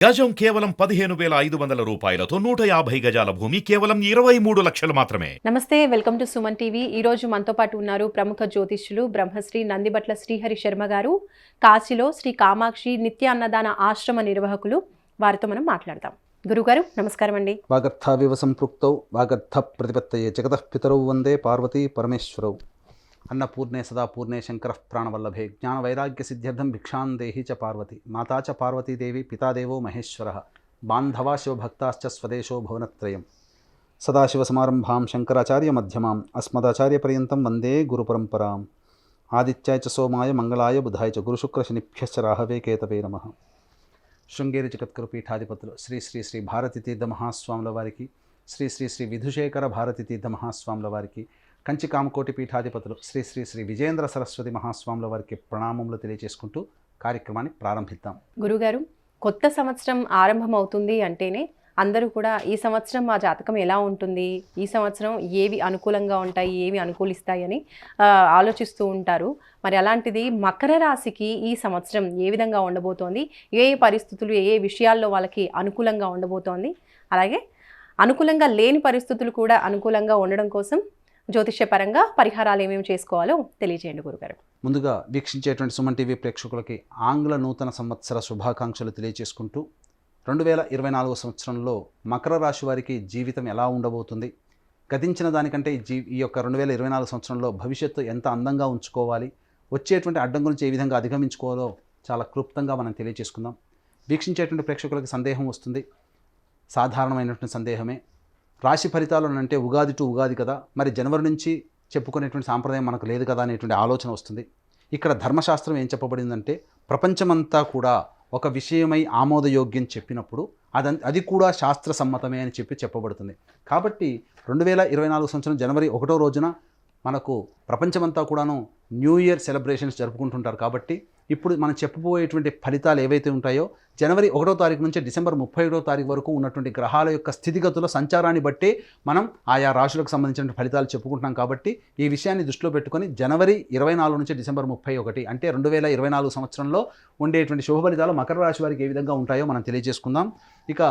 గజం కేవలం 15,500 రూపాయలతో 150 గజాల భూమి కేవలం 23 లక్షలు మాత్రమే. నమస్తే, వెల్కమ్ టు సుమన్ టీవీ. ఈ రోజు మనతో పాటు ఉన్నారు ప్రముఖ జ్యోతిష్యులు బ్రహ్మశ్రీ నందిబట్ల శ్రీహరి శర్మ గారు, కాశీలో శ్రీ కామాక్షి నిత్య అన్నదాన ఆశ్రమ నిర్వాహకులు. వారితో మనం మాట్లాడదాం. గురుగారు నమస్కారం అండి. వాగర్థావివ సంపృక్తౌ వాగర్థ ప్రతిపత్తయే జగతః పితరౌ వందే పార్వతీ పరమేశ్వరౌ. అన్నపూర్ణే సదా పూర్ణే శంకర ప్రాణవల్లభే జ్ఞాన వైరాగ్య సిద్ధ్యర్థం భిక్షాం దేహి చ పార్వతి మాతా చ పార్వతీదేవి పితాదేవో మహేశ్వర బాంధవా శివభక్తాశ్చ స్వదేశో భువనత్రయం. సదాశివసమారంభాం శంకరాచార్య మధ్యమాం అస్మదాచార్యపర్యంతం వందే గురుపరంపరాం. ఆదిత్యాయ చ సోమాయ మంగళాయ బుధాయ చ గురుశుక్రశనిభ్యశ్చ రాహవే కేతవే నమః. శృంగేరి జగద్గురు పీఠాధిపతులు శ్రీ శ్రీ శ్రీ భారతీ తీర్థ మహాస్వాముల వారికి, శ్రీ శ్రీ శ్రీ విధుశేఖర భారతీ తీర్థ మహాస్వాముల వారికి, కంచి కామకోటి పీఠాధిపతులు శ్రీ శ్రీ శ్రీ విజయేంద్ర సరస్వతి మహాస్వాముల వారికి ప్రణామములు తెలియజేసుకుంటూ కార్యక్రమాన్ని ప్రారంభిద్దాం. గురుగారు, కొత్త సంవత్సరం ఆరంభం అవుతుంది అంటేనే అందరూ కూడా ఈ సంవత్సరం మా జాతకం ఎలా ఉంటుంది, ఈ సంవత్సరం ఏవి అనుకూలంగా ఉంటాయి, ఏవి అనుకూలిస్తాయి అని ఆలోచిస్తూ ఉంటారు. మరి అలాంటిది మకర రాశికి ఈ సంవత్సరం ఏ విధంగా ఉండబోతోంది, ఏ ఏ పరిస్థితులు, ఏ ఏ విషయాల్లో వాళ్ళకి అనుకూలంగా ఉండబోతోంది, అలాగే అనుకూలంగా లేని పరిస్థితులు కూడా అనుకూలంగా ఉండడం కోసం జ్యోతిష్యపరంగా పరిహారాలు ఏమేమి చేసుకోవాలో తెలియజేయండి గురుగారు. ముందుగా వీక్షించేటువంటి సుమన్ టీవీ ప్రేక్షకులకి ఆంగ్ల నూతన సంవత్సర శుభాకాంక్షలు తెలియజేసుకుంటూ 2024 సంవత్సరంలో మకర రాశి వారికి జీవితం ఎలా ఉండబోతుంది, గతించిన దానికంటే ఈ యొక్క 2024 సంవత్సరంలో భవిష్యత్తు ఎంత అందంగా ఉంచుకోవాలి, వచ్చేటువంటి అడ్డం గురించి ఏ విధంగా అధిగమించుకోవాలో చాలా క్లుప్తంగా మనం తెలియజేసుకుందాం. వీక్షించేటువంటి ప్రేక్షకులకి సందేహం వస్తుంది, సాధారణమైనటువంటి సందేహమే. రాశి ఫలితాలు అంటే ఉగాది టు ఉగాది కదా, మరి జనవరి నుంచి చెప్పుకునేటువంటి సాంప్రదాయం మనకు లేదు కదా అనేటువంటి ఆలోచన వస్తుంది. ఇక్కడ ధర్మశాస్త్రం ఏం చెప్పబడిందంటే, ప్రపంచమంతా కూడా ఒక విషయమై ఆమోదయోగ్యం చెప్పినప్పుడు అది కూడా శాస్త్ర సమ్మతమే అని చెప్పబడుతుంది. కాబట్టి 2024 సంవత్సరం జనవరి 1వ రోజున మనకు ప్రపంచమంతా కూడాను న్యూ ఇయర్ సెలబ్రేషన్స్ జరుపుకుంటుంటారు. కాబట్టి ఇప్పుడు మనం చెప్పబోయేటువంటి ఫలితాలు ఏవైతే ఉంటాయో జనవరి 1వ తారీఖు నుంచి డిసెంబర్ 31వ తారీఖు వరకు ఉన్నటువంటి గ్రహాల యొక్క స్థితిగతుల సంచారాన్ని బట్టి మనం ఆయా రాశులకు సంబంధించిన ఫలితాలు చెప్పుకుంటున్నాం. కాబట్టి ఈ విషయాన్ని దృష్టిలో పెట్టుకొని జనవరి 24 నుంచి డిసెంబర్ 31 అంటే 2024 సంవత్సరంలో ఉండేటువంటి శుభ ఫలితాలు మకర రాశి వారికి ఏ విధంగా ఉంటాయో మనం తెలియజేసుకుందాం. ఇక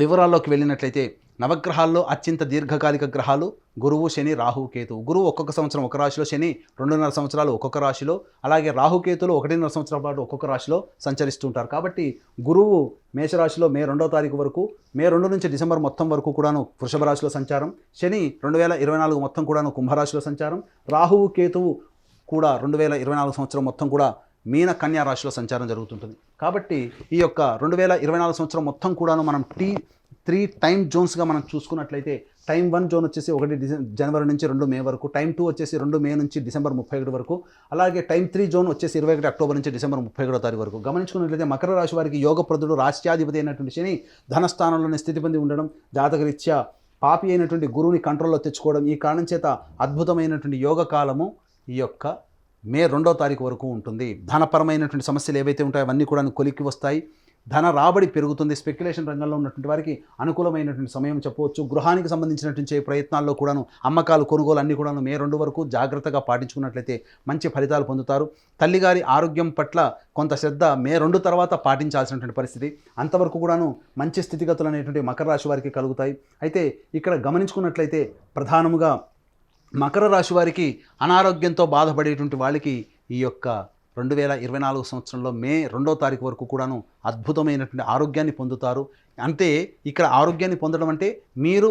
వివరాల్లోకి వెళ్ళినట్లయితే నవగ్రహాల్లో అత్యంత దీర్ఘకాలిక గ్రహాలు గురువు, శని, రాహు, కేతువు. గురువు ఒక్కొక్క సంవత్సరం ఒక రాశిలో, శని 2.5 సంవత్సరాలు ఒక్కొక్క రాశిలో, అలాగే రాహుకేతులు 1.5 సంవత్సరాల పాటు ఒక్కొక్క రాశిలో సంచరిస్తుంటారు. కాబట్టి గురువు మేషరాశిలో మే 2వ తారీఖు వరకు, మే 2 నుంచి డిసెంబర్ మొత్తం వరకు కూడాను వృషభ రాశిలో సంచారం, శని 2024 మొత్తం కూడాను కుంభరాశిలో సంచారం, రాహువు, కేతువు కూడా 2024 సంవత్సరం మొత్తం కూడా మీన కన్యా రాశిలో సంచారం జరుగుతుంటుంది. కాబట్టి ఈ యొక్క 2024 సంవత్సరం మొత్తం కూడాను మనం 3 టైమ్ జోన్స్గా మనం చూసుకున్నట్లయితే, టైం 1 జోన్ వచ్చేసి 1 జనవరి నుంచి 2 మే వరకు, టైం 2 వచ్చేసి 2 మే నుంచి డిసెంబర్ 31 వరకు, అలాగే టైం 3 జోన్ వచ్చేసి 21 అక్టోబర్ నుంచి డిసెంబర్ 31వ తారీఖు వరకు. గమనించుకున్నట్లయితే మకర రాశి వారికి యోగప్రదుడు, రాష్ట్రాధిపతి అయినటువంటి శని ధనస్థానంలోనే స్థితి పొంది ఉండడం, జాతకరీత్యా పాపి అయినటువంటి గురువుని కంట్రోల్లో తెచ్చుకోవడం, ఈ కారణం చేత అద్భుతమైనటువంటి యోగ కాలము ఈ యొక్క మే 2వ తారీఖు వరకు ఉంటుంది. ధనపరమైనటువంటి సమస్యలు ఏవైతే ఉంటాయో అవన్నీ కూడా కొలిక్కి వస్తాయి, ధన రాబడి పెరుగుతుంది. స్పెక్యులేషన్ రంగంలో ఉన్నటువంటి వారికి అనుకూలమైనటువంటి సమయం చెప్పవచ్చు. గృహానికి సంబంధించినటువంటి ప్రయత్నాల్లో కూడాను అమ్మకాలు, కొనుగోలు అన్నీ కూడాను మే 2 వరకు జాగ్రత్తగా పాటించుకున్నట్లయితే మంచి ఫలితాలు పొందుతారు. తల్లిగారి ఆరోగ్యం పట్ల కొంత శ్రద్ధ మే 2 తర్వాత పాటించాల్సినటువంటి పరిస్థితి. అంతవరకు కూడాను మంచి స్థితిగతులు అనేటువంటి మకర రాశి వారికి కలుగుతాయి. అయితే ఇక్కడ గమనించుకున్నట్లయితే ప్రధానముగా మకర రాశి వారికి అనారోగ్యంతో బాధపడేటువంటి వాళ్ళకి ఈ యొక్క 2024 సంవత్సరంలో మే 2వ తారీఖు వరకు కూడాను అద్భుతమైనటువంటి ఆరోగ్యాన్ని పొందుతారు. అంటే ఇక్కడ ఆరోగ్యాన్ని పొందడం అంటే మీరు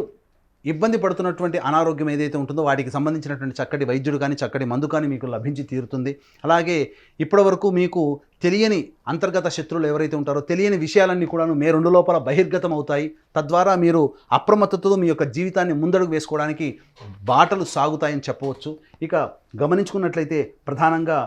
ఇబ్బంది పడుతున్నటువంటి అనారోగ్యం ఏదైతే ఉంటుందో వాటికి సంబంధించినటువంటి చక్కటి వైద్యుడు కానీ, చక్కటి మందు కానీ మీకు లభించి తీరుతుంది. అలాగే ఇప్పటివరకు మీకు తెలియని అంతర్గత శత్రువులు ఎవరైతే ఉంటారో తెలియని విషయాలన్నీ కూడాను మే 2 లోపల బహిర్గతం అవుతాయి. తద్వారా మీరు అప్రమత్తతతో మీ యొక్క జీవితాన్ని ముందడుగు వేసుకోవడానికి బాటలు సాగుతాయని చెప్పవచ్చు. ఇక గమనించుకున్నట్లయితే ప్రధానంగా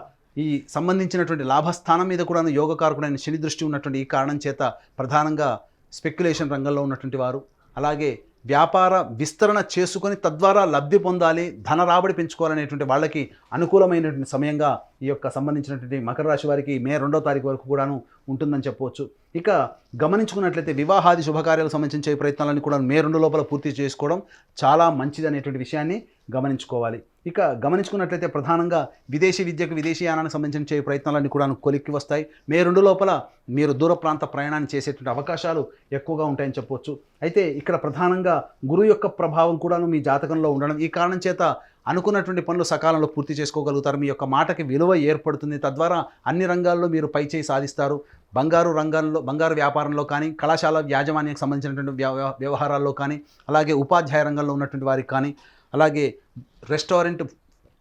ఈ సంబంధించినటువంటి లాభస్థానం మీద కూడా యోగకారకుడైన శని దృష్టి ఉన్నటువంటి ఈ కారణం చేత ప్రధానంగా స్పెక్యులేషన్ రంగంలో ఉన్నటువంటి వారు, అలాగే వ్యాపార విస్తరణ చేసుకొని తద్వారా లబ్ధి పొందాలి, ధన రాబడి పెంచుకోవాలనేటువంటి వాళ్ళకి అనుకూలమైనటువంటి సమయంగా ఈ యొక్క సంబంధించినటువంటి మకర రాశి వారికి మే 2వ తారీఖు వరకు కూడాను ఉంటుందని చెప్పవచ్చు. ఇక గమనించుకున్నట్లయితే వివాహాది శుభకార్యాలకు సంబంధించే ప్రయత్నాలన్నీ కూడా మే 2 లోపల పూర్తి చేసుకోవడం చాలా మంచిది అనేటువంటి విషయాన్ని గమనించుకోవాలి. ఇక గమనించుకున్నట్లయితే ప్రధానంగా విదేశీ విద్యకు విదేశీయానానికి సంబంధించిన చేయ ప్రయత్నాలన్నీ కూడా కొలిక్కి వస్తాయి. మే 2 లోపల మీరు దూర ప్రాంత ప్రయాణాన్ని చేసేటువంటి అవకాశాలు ఎక్కువగా ఉంటాయని చెప్పవచ్చు. అయితే ఇక్కడ ప్రధానంగా గురువు యొక్క ప్రభావం కూడాను మీ జాతకంలో ఉండడం, ఈ కారణం చేత అనుకున్నటువంటి పనులు సకాలంలో పూర్తి చేసుకోగలుగుతారు. మీ యొక్క మాటకి విలువ ఏర్పడుతుంది. తద్వారా అన్ని రంగాల్లో మీరు పైచేయి సాధిస్తారు. బంగారు వ్యాపారంలో కానీ, కళాశాల యాజమాన్యానికి సంబంధించినటువంటి వ్యవహారాల్లో కానీ, అలాగే ఉపాధ్యాయ రంగంలో ఉన్నటువంటి వారికి కానీ, అలాగే restaurant,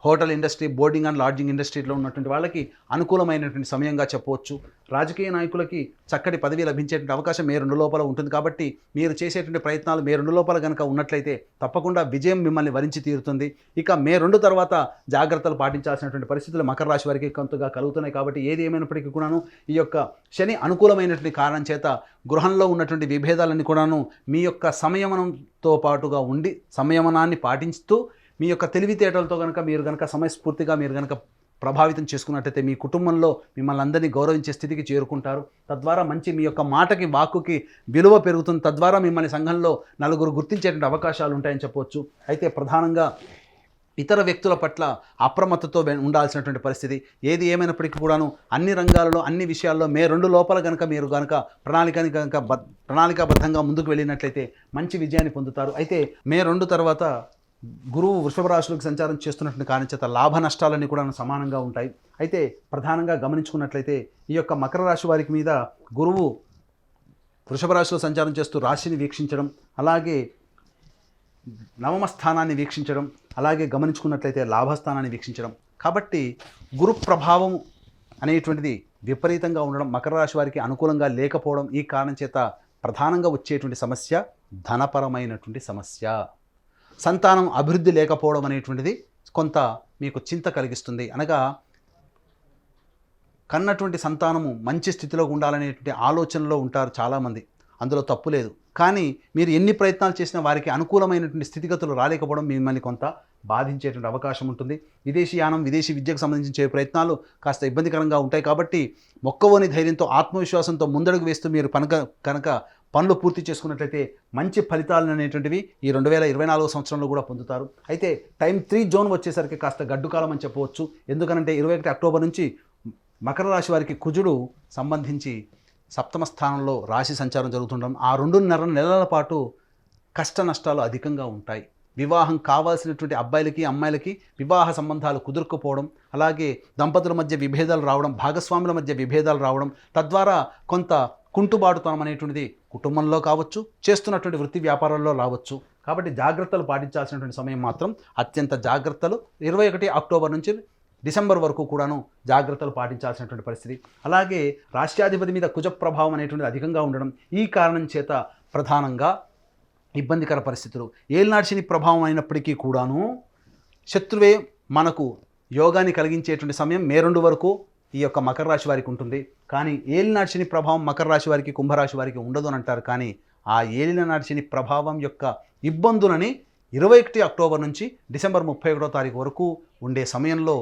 hotel industry, boarding and lodging ఇండస్ట్రీలో ఉన్నటువంటి వాళ్ళకి అనుకూలమైనటువంటి సమయంగా చెప్పవచ్చు. రాజకీయ నాయకులకి చక్కటి పదవి లభించేటువంటి అవకాశం మే 2 లోపల ఉంటుంది. కాబట్టి మీరు చేసేటువంటి ప్రయత్నాలు మే 2 లోపల కనుక ఉన్నట్లయితే తప్పకుండా విజయం మిమ్మల్ని వరించి తీరుతుంది. ఇక మే 2 తర్వాత జాగ్రత్తలు పాటించాల్సినటువంటి పరిస్థితులు మకర రాశి వారికి కొంతగా కలుగుతున్నాయి. కాబట్టి ఏది ఏమైనప్పటికీ కూడాను ఈ యొక్క శని అనుకూలమైనటువంటి కారణం చేత గృహంలో ఉన్నటువంటి విభేదాలన్నీ కూడాను మీ యొక్క సంయమనంతో పాటుగా ఉండి సంయమనాన్ని పాటిస్తూ మీ యొక్క తెలివితేటలతో కనుక మీరు కనుక సమయస్ఫూర్తిగా మీరు కనుక ప్రభావితం చేసుకున్నట్టయితే మీ కుటుంబంలో మిమ్మల్ని అందరినీ గౌరవించే స్థితికి చేరుకుంటారు. తద్వారా మంచి మీ యొక్క మాటకి వాక్కుకి విలువ పెరుగుతుంది. తద్వారా మిమ్మల్ని సంఘంలో నలుగురు గుర్తించేటువంటి అవకాశాలు ఉంటాయని చెప్పవచ్చు. అయితే ప్రధానంగా ఇతర వ్యక్తుల పట్ల అప్రమత్తతో ఉండాల్సినటువంటి పరిస్థితి. ఏది ఏమైనప్పటికీ కూడాను అన్ని రంగాలలో అన్ని విషయాల్లో మే 2 లోపల కనుక మీరు కనుక ప్రణాళికాబద్ధంగా ముందుకు వెళ్ళినట్లయితే మంచి విజయాన్ని పొందుతారు. అయితే మే 2 తర్వాత గురువు వృషభ రాశిలోకి సంచారం చేస్తున్నటువంటి కారణం చేత లాభ నష్టాలన్నీ కూడా సమానంగా ఉంటాయి. అయితే ప్రధానంగా గమనించుకున్నట్లయితే ఈ యొక్క మకర రాశి వారికి మీద గురువు వృషభ రాశిలో సంచారం చేస్తూ రాశిని వీక్షించడం, అలాగే నవమ స్థానాన్ని వీక్షించడం, అలాగే గమనించుకున్నట్లయితే లాభస్థానాన్ని వీక్షించడం. కాబట్టి గురు ప్రభావం అనేటువంటిది విపరీతంగా ఉండడం, మకర రాశి వారికి అనుకూలంగా లేకపోవడం, ఈ కారణం చేత ప్రధానంగా వచ్చేటువంటి సమస్య ధనపరమైనటువంటి సమస్య. సంతానం అభివృద్ధి లేకపోవడం అనేటువంటిది కొంత మీకు చింత కలిగిస్తుంది. అనగా కన్నటువంటి సంతానము మంచి స్థితిలో ఉండాలనేటువంటి ఆలోచనలో ఉంటారు చాలామంది, అందులో తప్పు లేదు. కానీ మీరు ఎన్ని ప్రయత్నాలు చేసినా వారికి అనుకూలమైనటువంటి స్థితిగతులు రాలేకపోవడం మిమ్మల్ని కొంత బాధించేటువంటి అవకాశం ఉంటుంది. విదేశీయానం, విదేశీ విద్యకు సంబంధించే ప్రయత్నాలు కాస్త ఇబ్బందికరంగా ఉంటాయి. కాబట్టి మొక్కవోని ధైర్యంతో ఆత్మవిశ్వాసంతో ముందడుగు వేస్తూ మీరు కనుక పనులు పూర్తి చేసుకున్నట్లయితే మంచి ఫలితాలు అనేటువంటివి ఈ 2024 సంవత్సరంలో కూడా పొందుతారు. అయితే టైం 3 జోన్ వచ్చేసరికి కాస్త గడ్డుకాలం అని చెప్పవచ్చు. ఎందుకనంటే 21 అక్టోబర్ నుంచి మకర రాశి వారికి కుజుడు సంబంధించి సప్తమ స్థానంలో రాశి సంచారం జరుగుతుండడం, ఆ 2.5 నెలల పాటు కష్ట నష్టాలు అధికంగా ఉంటాయి. వివాహం కావాల్సినటువంటి అబ్బాయిలకి అమ్మాయిలకి వివాహ సంబంధాలు కుదురుకుపోవడం, అలాగే దంపతుల మధ్య విభేదాలు రావడం, భాగస్వాముల మధ్య విభేదాలు రావడం, తద్వారా కొంత కుంటుబాటుతనం అనేటువంటిది కుటుంబంలో కావచ్చు, చేస్తున్నటువంటి వృత్తి వ్యాపారాల్లో రావచ్చు. కాబట్టి జాగ్రత్తలు పాటించాల్సినటువంటి సమయం మాత్రం అత్యంత జాగ్రత్తలు 21 అక్టోబర్ నుంచి డిసెంబర్ వరకు కూడాను జాగ్రత్తలు పాటించాల్సినటువంటి పరిస్థితి. అలాగే రాష్ట్రాధిపతి మీద కుజ ప్రభావం అనేటువంటిది అధికంగా ఉండడం, ఈ కారణం చేత ప్రధానంగా ఇబ్బందికర పరిస్థితులు. ఏలినాటి శని ప్రభావం అయినప్పటికీ కూడాను శత్రువే మనకు యోగాన్ని కలిగించేటువంటి సమయం మే 2 వరకు ఈ యొక్క మకర రాశి వారికి ఉంటుంది. కానీ ఏలినాటి శని ప్రభావం మకర రాశి వారికి, కుంభరాశి వారికి ఉండదు అని అంటారు. కానీ ఆ ఏలినాటి శని ప్రభావం యొక్క ఇబ్బందులని 21 అక్టోబర్ నుంచి డిసెంబర్ 31వ తారీఖు వరకు ఉండే సమయంలో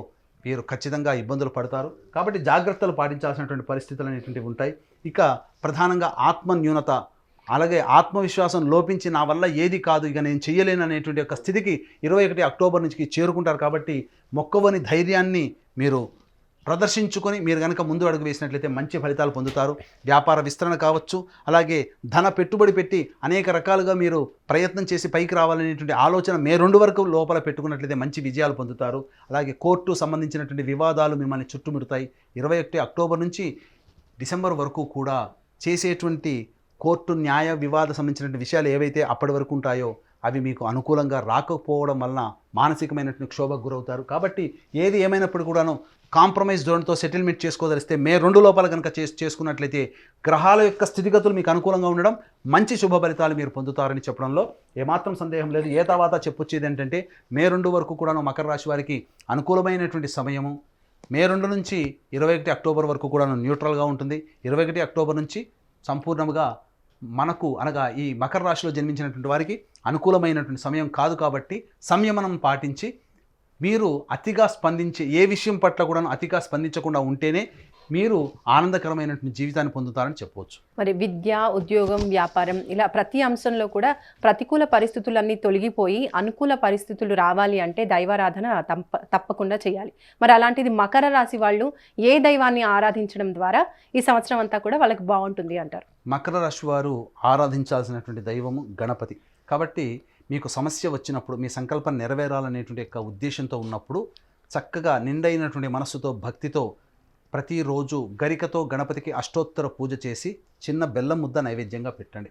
వీరు ఖచ్చితంగా ఇబ్బందులు పడతారు. కాబట్టి జాగ్రత్తలు పాటించాల్సినటువంటి పరిస్థితులు అనేటువంటివి ఉంటాయి. ఇక ప్రధానంగా ఆత్మ న్యూనత, అలాగే ఆత్మవిశ్వాసం లోపించి నా వల్ల ఏది కాదు, ఇక నేను చెయ్యలేను అనేటువంటి యొక్క స్థితికి 21 అక్టోబర్ నుంచి చేరుకుంటారు. కాబట్టి మొక్కవని ధైర్యాన్ని మీరు ప్రదర్శించుకొని మీరు కనుక ముందు అడుగు వేసినట్లయితే మంచి ఫలితాలు పొందుతారు. వ్యాపార విస్తరణ కావచ్చు, అలాగే ధన పెట్టుబడి పెట్టి అనేక రకాలుగా మీరు ప్రయత్నం చేసి పైకి రావాలనేటువంటి ఆలోచన మే 2 వరకు లోపల పెట్టుకున్నట్లయితే మంచి విజయాలు పొందుతారు. అలాగే కోర్టు సంబంధించినటువంటి వివాదాలు మిమ్మల్ని చుట్టుముడతాయి. 21 అక్టోబర్ నుంచి డిసెంబర్ వరకు కూడా చేసేటువంటి కోర్టు న్యాయ వివాద సంబంధించినటువంటి విషయాలు ఏవైతే అప్పటి వరకు ఉంటాయో అవి మీకు అనుకూలంగా రాకపోవడం వలన మానసికమైనటువంటి క్షోభకు గురవుతారు. కాబట్టి ఏది ఏమైనప్పుడు కూడాను కాంప్రమైజ్ జోన్తో సెటిల్మెంట్ చేసుకోదలిస్తే మే 2 లోపల కనుక చేసుకున్నట్లయితే గ్రహాల యొక్క స్థితిగతులు మీకు అనుకూలంగా ఉండడం, మంచి శుభ ఫలితాలు మీరు పొందుతారని చెప్పడంలో ఏమాత్రం సందేహం లేదు. ఏ తర్వాత చెప్పొచ్చేది ఏంటంటే మే 2 వరకు కూడాను మకర రాశి వారికి అనుకూలమైనటువంటి సమయము. మే 2 నుంచి 21 అక్టోబర్ వరకు కూడాను న్యూట్రల్గా ఉంటుంది. 21 అక్టోబర్ నుంచి సంపూర్ణంగా మనకు అనగా ఈ మకర రాశిలో జన్మించినటువంటి వారికి అనుకూలమైనటువంటి సమయం కాదు. కాబట్టి సంయమనం పాటించి మీరు అతిగా స్పందించే ఏ విషయం పట్ల కూడా అతిగా స్పందించకుండా ఉంటేనే మీరు ఆనందకరమైనటువంటి జీవితాన్ని పొందుతారని చెప్పవచ్చు. మరి విద్య, ఉద్యోగం, వ్యాపారం ఇలా ప్రతి అంశంలో కూడా ప్రతికూల పరిస్థితులన్నీ తొలగిపోయి అనుకూల పరిస్థితులు రావాలి అంటే దైవారాధన తప్పకుండా చేయాలి. మరి అలాంటిది మకర రాశి వాళ్ళు ఏ దైవాన్ని ఆరాధించడం ద్వారా ఈ సంవత్సరం అంతా కూడా వాళ్ళకి బాగుంటుంది అంటారు? మకర రాశి వారు ఆరాధించాల్సినటువంటి దైవము గణపతి. కాబట్టి మీకు సమస్య వచ్చినప్పుడు, మీ సంకల్పం నెరవేరాలనేటువంటి యొక్క ఉద్దేశంతో ఉన్నప్పుడు చక్కగా నిండైనటువంటి మనస్సుతో, భక్తితో ప్రతిరోజు గరికతో గణపతికి అష్టోత్తర పూజ చేసి చిన్న బెల్లం ముద్ద నైవేద్యంగా పెట్టండి.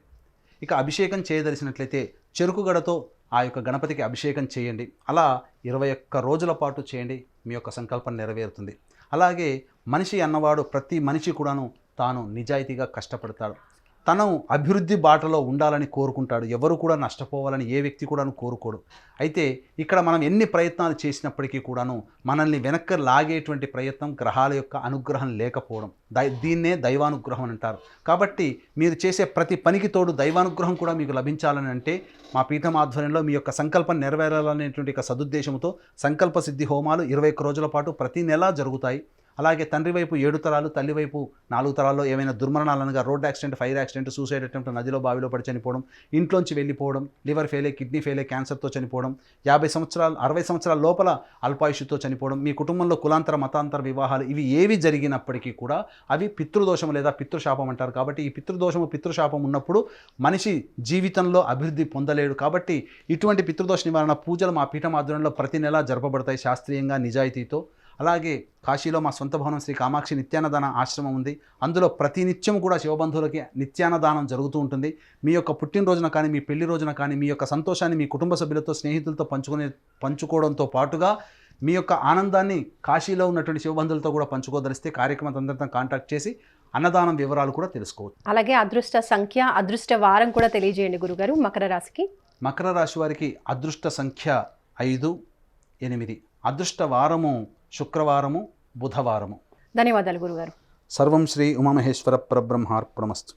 ఇక అభిషేకం చేయదలిసినట్లయితే చెరుకు గడతో ఆ యొక్క గణపతికి అభిషేకం చేయండి. అలా 21 రోజుల పాటు చేయండి, మీ యొక్క సంకల్పం నెరవేరుతుంది. అలాగే మనిషి అన్నవాడు ప్రతి మనిషి కూడాను తాను నిజాయితీగా కష్టపడతాడు, తను అభివృద్ధి బాటలో ఉండాలని కోరుకుంటాడు. ఎవరు కూడా నష్టపోవాలని ఏ వ్యక్తి కూడాను కోరుకోడు. అయితే ఇక్కడ మనం ఎన్ని ప్రయత్నాలు చేసినప్పటికీ కూడాను మనల్ని వెనక్కి లాగేటువంటి ప్రయత్నం గ్రహాల యొక్క అనుగ్రహం లేకపోవడం, దీన్నే దైవానుగ్రహం అని అంటారు. కాబట్టి మీరు చేసే ప్రతి పనికి తోడు దైవానుగ్రహం కూడా మీకు లభించాలని అంటే మా పీఠం ఆధ్వర్యంలో మీ యొక్క సంకల్పం నెరవేరాలనేటువంటి ఒక సదుద్దేశంతో సంకల్ప సిద్ధి హోమాలు 21 రోజుల పాటు ప్రతి నెలా జరుగుతాయి. అలాగే తండ్రి వైపు 7 తరాలు, తల్లి వైపు 4 తరాల్లో ఏమైనా దుర్మరణాలనగా road accident, fire accident, suicide attempt, నదిలో బావిలో పడి చనిపోవడం, ఇంట్లోంచి వెళ్ళిపోవడం, లివర్ ఫెయిలే, కిడ్నీ ఫెయిలే, క్యాన్సర్తో చనిపోవడం, 50 సంవత్సరాలు 60 సంవత్సరాల లోపల అల్పాయుషుతో చనిపోవడం, మీ కుటుంబంలో కులాంతర మతాంతర వివాహాలు, ఇవి ఏవి జరిగినప్పటికీ కూడా అవి పితృదోషం లేదా పితృశాపం అంటారు. కాబట్టి ఈ పితృదోషము, పితృశాపం ఉన్నప్పుడు మనిషి జీవితంలో అభివృద్ధి పొందలేడు. కాబట్టి ఇటువంటి పితృదోష నివారణ పూజలు మా పీఠం ఆధ్వర్యంలో ప్రతి నెలా జరపబడతాయి శాస్త్రీయంగా, నిజాయితీతో. అలాగే కాశీలో మా సొంత భవనం శ్రీ కామాక్షి నిత్యాన్నదాన ఆశ్రమం ఉంది. అందులో ప్రతి నిత్యం కూడా శివబంధువులకి నిత్యాన్నదానం జరుగుతూ ఉంటుంది. మీ యొక్క పుట్టినరోజున కానీ, మీ పెళ్లి రోజున కానీ మీ యొక్క సంతోషాన్ని మీ కుటుంబ సభ్యులతో, స్నేహితులతో పంచుకోవడంతో పాటుగా మీ యొక్క ఆనందాన్ని కాశీలో ఉన్నటువంటి శివబంధువులతో కూడా పంచుకోదలిస్తే కార్యక్రమం అందరితో కాంటాక్ట్ చేసి అన్నదానం వివరాలు కూడా తెలుసుకోవచ్చు. అలాగే అదృష్ట సంఖ్య, అదృష్ట వారం కూడా తెలియజేయండి గురుగారు మకర రాశికి. మకర రాశి వారికి అదృష్ట సంఖ్య 5, 8. అదృష్ట వారము శుక్రవారము, బుధవారము. ధన్యవాదాలు గురుగారు. సర్వం శ్రీ ఉమామహేశ్వర పరబ్రహ్మార్పణమస్తు.